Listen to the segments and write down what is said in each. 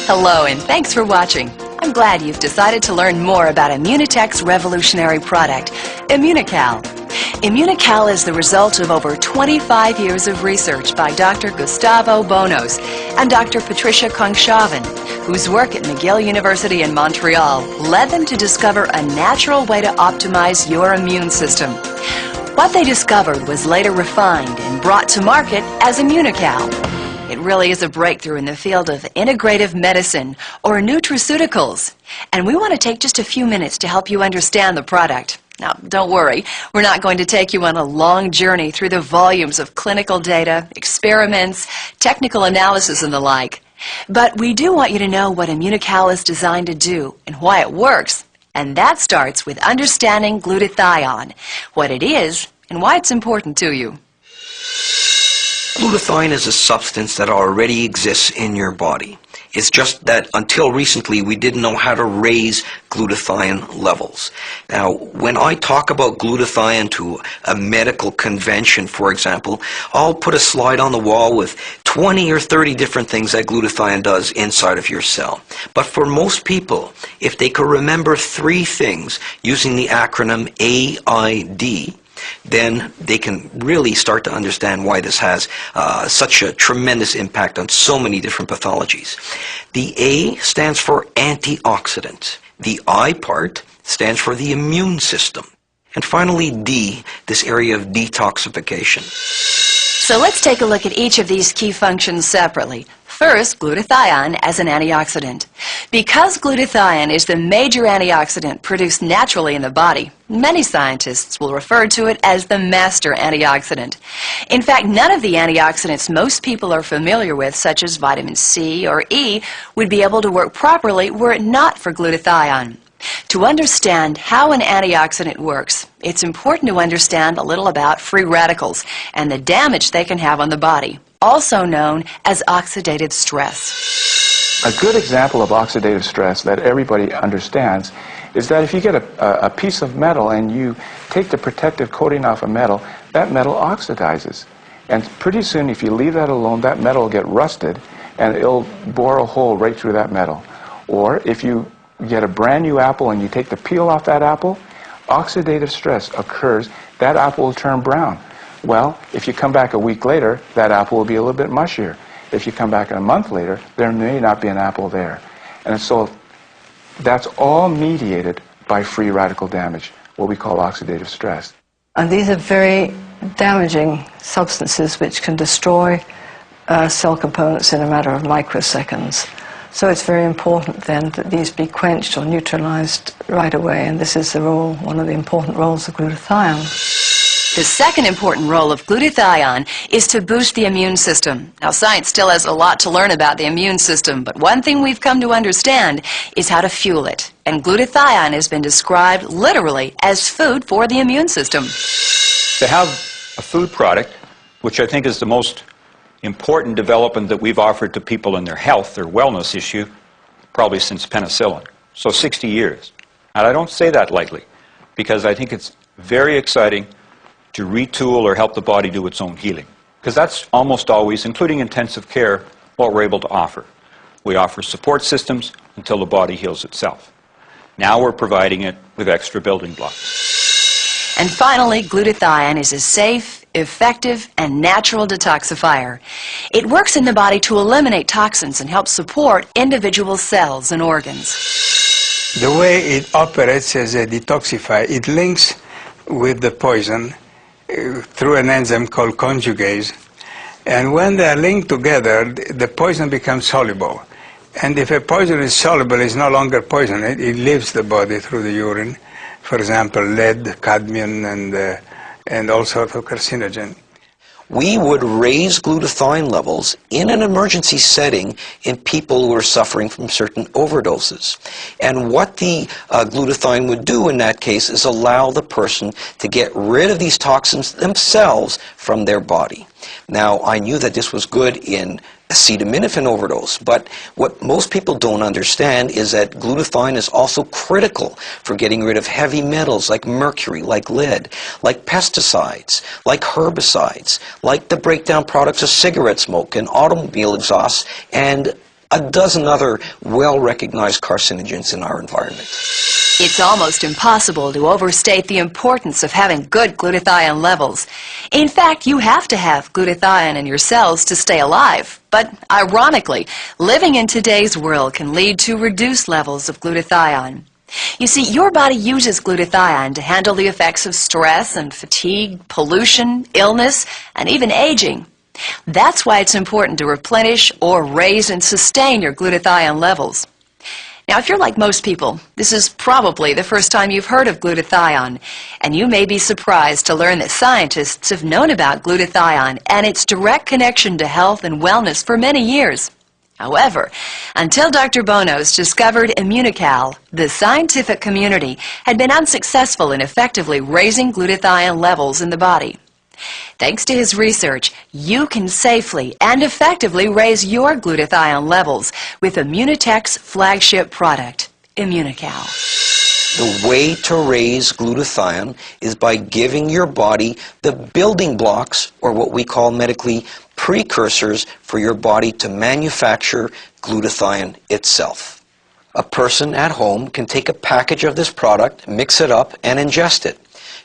Hello, and thanks for watching. I'm glad you've decided to learn more about Immunotech's revolutionary product, Immunical. Immunical is the result of over 25 years of research by Dr. Gustavo Bonos and Dr. Patricia Kongshaven, whose work at McGill University in Montreal led them to discover a natural way to optimize your immune system. What they discovered was later refined and brought to market as Immunical. It really is a breakthrough in the field of integrative medicine, or nutraceuticals, and we want to take just a few minutes to help you understand the product. Now, don't worry, we're not going to take you on a long journey through the volumes of clinical data, experiments, technical analysis, and the like. But we do want you to know what Immunical is designed to do and why it works, and that starts with understanding glutathione, what it is, and why it's important to you. Glutathione is a substance that already exists in your body. It's just that until recently we didn't know how to raise glutathione levels. Now, when I talk about glutathione to a medical convention, for example, I'll put a slide on the wall with 20 or 30 different things that glutathione does inside of your cell. But for most people, if they could remember 3 things using the acronym AID, then they can really start to understand why this has such a tremendous impact on so many different pathologies. The A stands for antioxidant. The I part stands for the immune system. And finally, D, this area of detoxification. So let's take a look at each of these key functions separately. First, glutathione as an antioxidant. Because glutathione is the major antioxidant produced naturally in the body, many scientists will refer to it as the master antioxidant. In fact, none of the antioxidants most people are familiar with, such as vitamin C or E, would be able to work properly were it not for glutathione. To understand how an antioxidant works, it's important to understand a little about free radicals and the damage they can have on the body, also known as oxidative stress. A good example of oxidative stress that everybody understands is that if you get a piece of metal and you take the protective coating off a metal, that metal oxidizes. And pretty soon, if you leave that alone, that metal will get rusted and it'll bore a hole right through that metal. Or if you get a brand new apple and you take the peel off that apple, oxidative stress occurs, that apple will turn brown. Well, if you come back a week later, that apple will be a little bit mushier. If you come back a month later, there may not be an apple there. And so that's all mediated by free radical damage, what we call oxidative stress. And these are very damaging substances which can destroy cell components in a matter of microseconds. So it's very important then that these be quenched or neutralized right away, and this is the role, one of the important roles of glutathione. The second important role of glutathione is to boost the immune system. Now, science still has a lot to learn about the immune system, but one thing we've come to understand is how to fuel it. And glutathione has been described literally as food for the immune system. To have a food product, which I think is the most important development that we've offered to people in their health, their wellness issue, probably since penicillin. So 60 years. And I don't say that lightly, because I think it's very exciting to retool or help the body do its own healing. Because that's almost always, including intensive care, what we're able to offer. We offer support systems until the body heals itself. Now we're providing it with extra building blocks. And finally, glutathione is a safe, effective, and natural detoxifier. It works in the body to eliminate toxins and help support individual cells and organs. The way it operates as a detoxifier, it links with the poison through an enzyme called conjugase. And when they are linked together, the poison becomes soluble. And if a poison is soluble, it's no longer poison. It leaves the body through the urine. For example, lead, cadmium, and all sorts of carcinogen. We would raise glutathione levels in an emergency setting in people who are suffering from certain overdoses. And what the glutathione would do in that case is allow the person to get rid of these toxins themselves from their body. Now, I knew that this was good in acetaminophen overdose, but what most people don't understand is that glutathione is also critical for getting rid of heavy metals like mercury, like lead, like pesticides, like herbicides, like the breakdown products of cigarette smoke and automobile exhausts, and a dozen other well-recognized carcinogens in our environment. It's almost impossible to overstate the importance of having good glutathione levels. In fact, you have to have glutathione in your cells to stay alive. But ironically, living in today's world can lead to reduced levels of glutathione. You see, your body uses glutathione to handle the effects of stress and fatigue, pollution, illness, and even aging. That's why it's important to replenish or raise and sustain your glutathione levels. Now, if you're like most people, this is probably the first time you've heard of glutathione, and you may be surprised to learn that scientists have known about glutathione and its direct connection to health and wellness for many years. However, until Dr. Bonos discovered Immunical, the scientific community had been unsuccessful in effectively raising glutathione levels in the body. Thanks to his research, you can safely and effectively raise your glutathione levels with Immunotech's flagship product, Immunical. The way to raise glutathione is by giving your body the building blocks, or what we call medically precursors, for your body to manufacture glutathione itself. A person at home can take a package of this product, mix it up, and ingest it.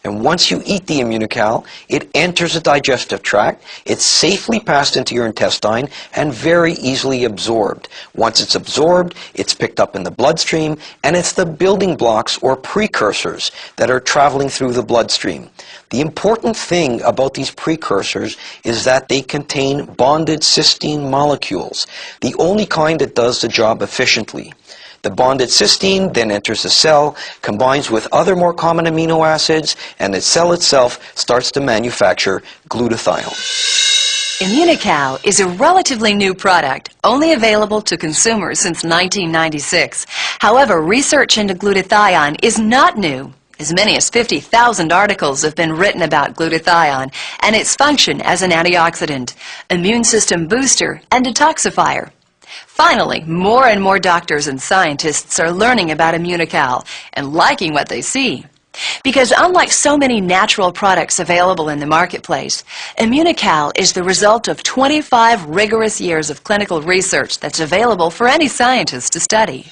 And once you eat the Immunical, it enters the digestive tract, it's safely passed into your intestine, and very easily absorbed. Once it's absorbed, it's picked up in the bloodstream, and it's the building blocks or precursors that are traveling through the bloodstream. The important thing about these precursors is that they contain bonded cysteine molecules, the only kind that does the job efficiently. The bonded cysteine then enters the cell, combines with other more common amino acids, and the cell itself starts to manufacture glutathione. Immunical is a relatively new product, only available to consumers since 1996. However, research into glutathione is not new. As many as 50,000 articles have been written about glutathione and its function as an antioxidant, immune system booster, and detoxifier. Finally, more and more doctors and scientists are learning about Immunical and liking what they see. Because unlike so many natural products available in the marketplace, Immunical is the result of 25 rigorous years of clinical research that's available for any scientist to study.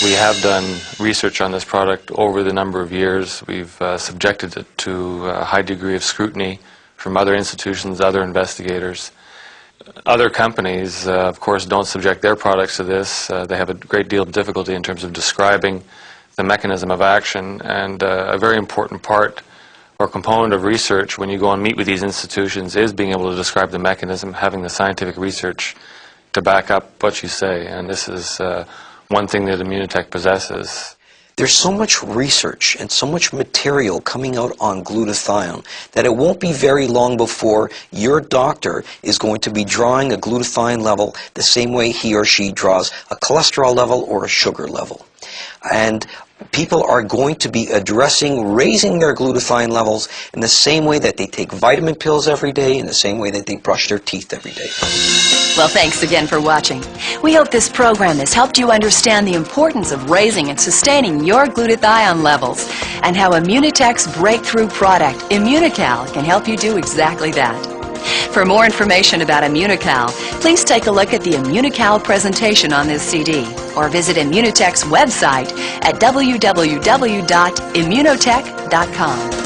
We have done research on this product over the number of years. We've subjected it to a high degree of scrutiny from other institutions, other investigators. Other companies, of course, don't subject their products to this. They have a great deal of difficulty in terms of describing the mechanism of action, and a very important part or component of research when you go and meet with these institutions is being able to describe the mechanism, having the scientific research to back up what you say, and this is one thing that Immunotech possesses. There's so much research and so much material coming out on glutathione that it won't be very long before your doctor is going to be drawing a glutathione level the same way he or she draws a cholesterol level or a sugar level. And people are going to be raising their glutathione levels in the same way that they take vitamin pills every day, in the same way that they brush their teeth every day. Well, thanks again for watching. We hope this program has helped you understand the importance of raising and sustaining your glutathione levels and how Immunotech's breakthrough product, Immunical, can help you do exactly that. For more information about Immunical, please take a look at the Immunical presentation on this CD or visit Immunotech's website at www.immunotech.com.